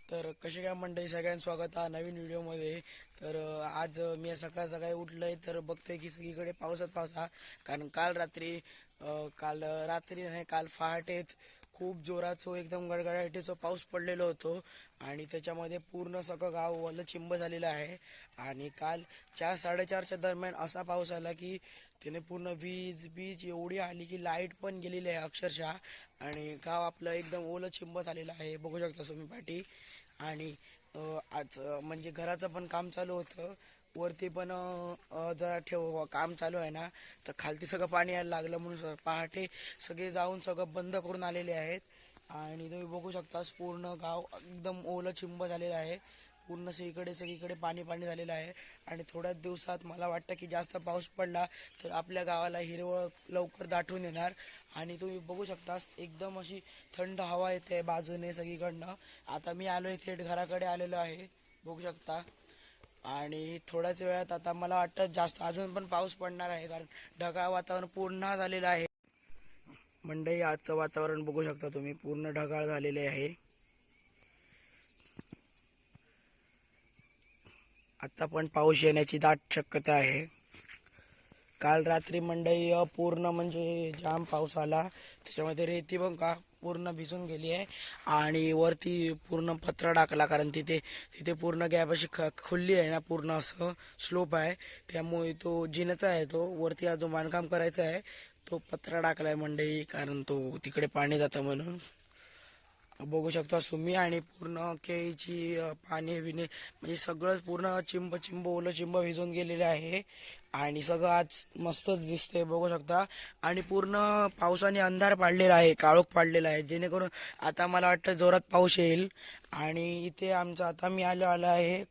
तर कसे काय मंडळी, सगळ्यांचं स्वागत आहे नवीन व्हिडिओमध्ये. तर आज मी सकाळ सकाळी उठलोय तर बघतोय की सगळीकडे पावसात पाऊस हा. कारण काल रात्री नाही, काल पहाटेच खूप जोराचो एकदम गडगडाटीचो पाऊस पडलेलो होतो आणि त्याच्यामध्ये पूर्ण सगळं गाव ओलं चिंब झालेलं आहे. आणि काल 4-4:30च्या दरम्यान असा पाऊस आला की त्याने पूर्ण वीज बीज एवढी आली की लाईट पण गेलेली आहे अक्षरशः. आणि गाव आपलं एकदम ओलं चिंब झालेलं आहे, बघू शकता तुम्ही पाठी. आणि आज म्हणजे घराचं पण काम चालू होतं वरती पण, जरा काम चालू आहे ना, तर खालती सगळं पाणी यायला लागलं म्हणून पहाटे सगळे जाऊन सगळं बंद करून आलेले आहेत. आणि तुम्ही बघू शकता पूर्ण गाव एकदम ओलं चिंब झालेलं आहे. पूर्ण सगळीकडे पाणी पाणी झालेलं आहे. आणि थोड्याच दिवसात मला वाटतं की जास्त पाऊस पडला तर आपल्या गावाला हिरवळ लवकर दाटून येणार. आणि तुम्ही बघू शकता एकदम अशी थंड हवा येते बाजूने सगळीकडनं. आता मी आलोय थेट घराकडे आलेलो आहे, बघू शकता. आणि थोड्याच वेळात आता मला वाटतं जास्त अजून पण पाऊस पडणार आहे, कारण ढगाळ वातावरण पूर्ण झालेलं आहे. मंडई आजचं वातावरण बघू शकता तुम्ही, पूर्ण ढगाळ झालेले आहे. आता पण पाऊस येण्याची दाट शक्यता आहे. काल रात्री मंडई पूर्ण म्हणजे जाम पाऊस आला, त्याच्यामध्ये रेती पण का पूर्ण भिजून गेली आहे. आणि वरती पूर्ण पत्रा टाकला, कारण तिथे तिथे पूर्ण गॅप अशी खुल्ली आहे ना, पूर्ण असं स्लोप आहे. त्यामुळे तो जिन्याचा आहे, तो वरती जो बांधकाम करायचा आहे तो पत्रा टाकलाय मंडई, कारण तो तिकडे पाणी जातं म्हणून. बघू शकता तुम्ही. आणि पूर्ण केळीची पाने बिने म्हणजे सगळं पूर्ण चिंब चिंब ओलं चिंब भिजून गेलेले आहे. आणि सगळं आज मस्तच दिसते, बघू शकता. आणि पूर्ण पावसाने अंधार पाडलेला आहे, काळोख पाडलेला आहे, जेणेकरून आता मला वाटतं जोरात पाऊस येईल. आणि इथे आमचं आता मी आलो आहे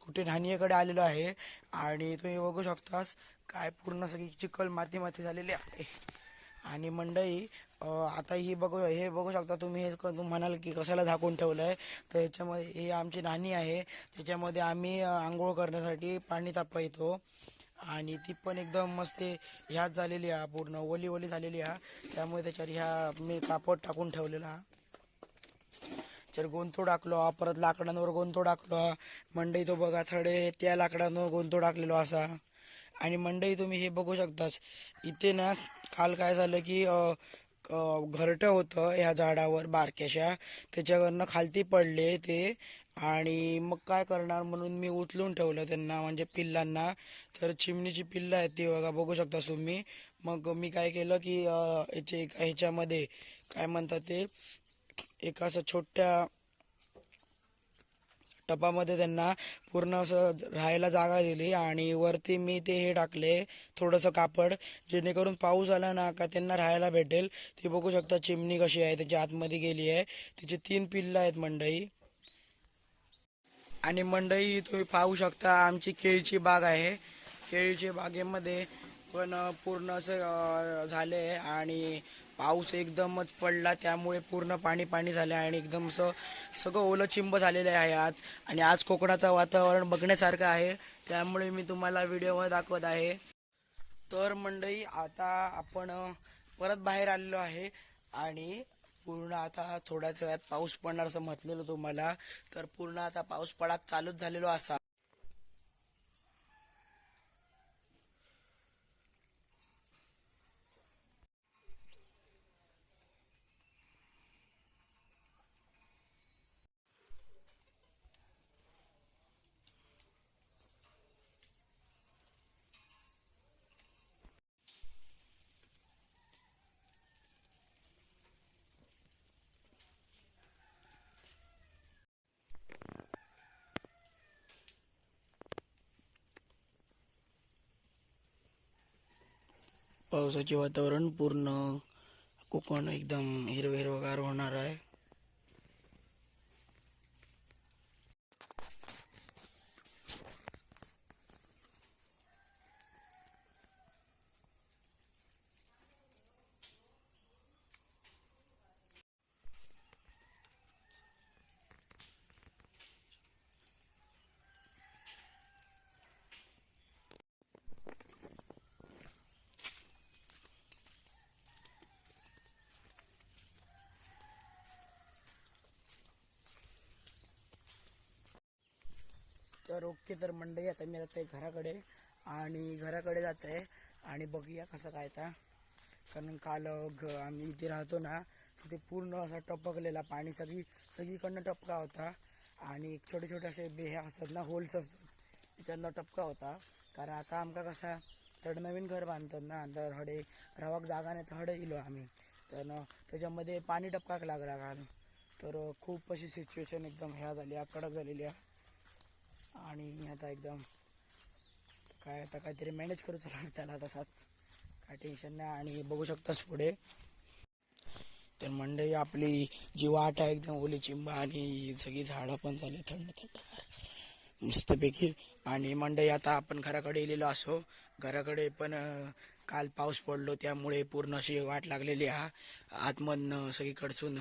कुठे न्हाणीकडे आलेलो आहे. आणि तुम्ही बघू शकतास काय पूर्ण सगळी चिखल माती माती झालेली आहे. आणि मंडई आता हे बघू शकता तुम्ही. तुम्ही म्हणाल की कशाला झाकून ठेवलंय, तर ह्याच्यामध्ये हे आमची नाणी आहे, त्याच्यामध्ये आम्ही आंघोळ करण्यासाठी पाणी तापवतो. आणि ती पण एकदम मस्त ह्याच झालेली आहे, पूर्ण ओली ओली झालेली आहे. त्यामुळे त्याच्यावर ह्या मी कापड टाकून ठेवलेला. जर गोंधतो टाकलो, परत लाकडांवर गोंधतो टाकलो मंडई, तो बघा थडे त्या लाकडांवर गोंधतो टाकलेलो असा. आणि मंडई तुम्ही हे बघू शकताच इथे ना, काल काय झालं की घरटं होतं ह्या झाडावर बारक्याशा, त्याच्यावरनं खालती पडले ते. आणि मग काय करणार म्हणून मी उचलून ठेवलं त्यांना, म्हणजे पिल्लांना. तर चिमणीची पिल्लं आहेत ती बघा, बघू शकता तुम्ही. मग मी काय केलं की ह्याच्यामध्ये काय म्हणतात ते, एका असं छोट्या टपामध्ये त्यांना पूर्ण असं राहायला जागा दिली. आणि वरती मी ते हे टाकले थोडंसं कापड, जेणेकरून पाऊस आला ना का त्यांना राहायला भेटेल. ती बघू शकता चिमणी कशी आहे, त्याच्या आतमध्ये गेली आहे. तिचे 3 पिल्लं आहेत मंडई. आणि मंडई तुम्ही पाहू शकता आमची केळीची बाग आहे. केळीच्या बागेमध्ये पण पूर्ण असं झाले आहे. आणि पाऊस एकदमच पडला त्यामुळे पूर्ण पाणी पाणी झाले आणि एकदम असं सगळं ओलं चिंब झालेलं आहे आज. आणि आज कोकणाचं वातावरण बघण्यासारखं आहे, त्यामुळे मी तुम्हाला व्हिडिओमध्ये दाखवत आहे. तर मंडई आता आपण परत बाहेर आलेलो आहे. आणि पूर्ण आता थोड्याच वेळात पाऊस पडणार असं म्हटलेलं तुम्हाला. तर पूर्ण आता पाऊस पडा चालूच झालेलो असा. पावसाचे वातावरण पूर्ण कोकण एकदम हिरवं हिरवगार होणार आहे. तर ओके, तर मंडळी आता मी जाते घराकडे आणि घराकडे जात आहे आणि बघूया कसं काय आता. कारण काल आम्ही इथे राहतो ना, तिथे पूर्ण असा टपकलेला पाणी सगळीकडनं टपका होता आणि छोटे छोटे असे हे असतात ना, होल्स असतात तिकडनं टपका होता. कारण आता आमका कसा तर नवीन घर बांधतात ना, तर हडे रावाक जागा नाही तर हडे इलो आम्ही, तर त्याच्यामध्ये पाणी टपकाक लागला काल. तर खूप अशी सिच्युएशन एकदम ह्या झाली, कडक झालेली आहे. आणि आता एकदम काय आता काहीतरी मॅनेज करूच लागतं त्याला तसाच, काय टेन्शन नाही. आणि बघू शकतास पुढे तर मंडई आपली जी वाट आहे एकदम ओली चिंबा आणि सगळी झाडं पण झाली थंड थंड मस्तपैकी. आणि मंडई आता आपण घराकडे गेलेलो असो, घराकडे पण काल पाऊस पडलो त्यामुळे पूर्ण अशी वाट लागलेली हा आतमधनं सगळीकडसून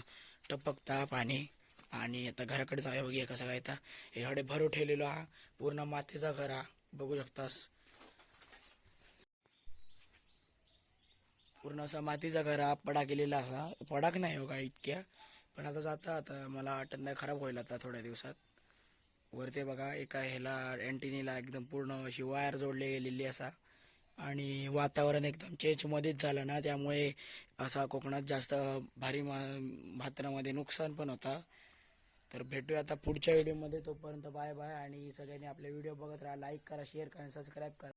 टपकता पाणी. आणि आता घराकडे जाऊया, बघूया कसं काय. आता एवढे भरू ठेवलेलो हा पूर्ण मातीचा घर हा, बघू शकतास पूर्ण असा मातीचा घर हा, पडा केलेला असा, पडाक नाही हो का इतक्या, पण आता जाता आता मला वाटत नाही खराब होईल आता थोड्या दिवसात. वरते बघा एका ह्याला अँटिनीला एकदम पूर्ण अशी वायर जोडली गेलेली असा. आणि वातावरण एकदम चेंज मध्येच झालं ना, त्यामुळे असा कोकणात जास्त भारी मात्रामध्ये नुकसान पण होता. तर भेटूया आता पुढच्या व्हिडिओमध्ये, तोपर्यंत बाय बाय. आणि सगळ्यांनी आपले व्हिडिओ बघत राहा, लाईक करा, शेअर करा, सबस्क्राईब करा.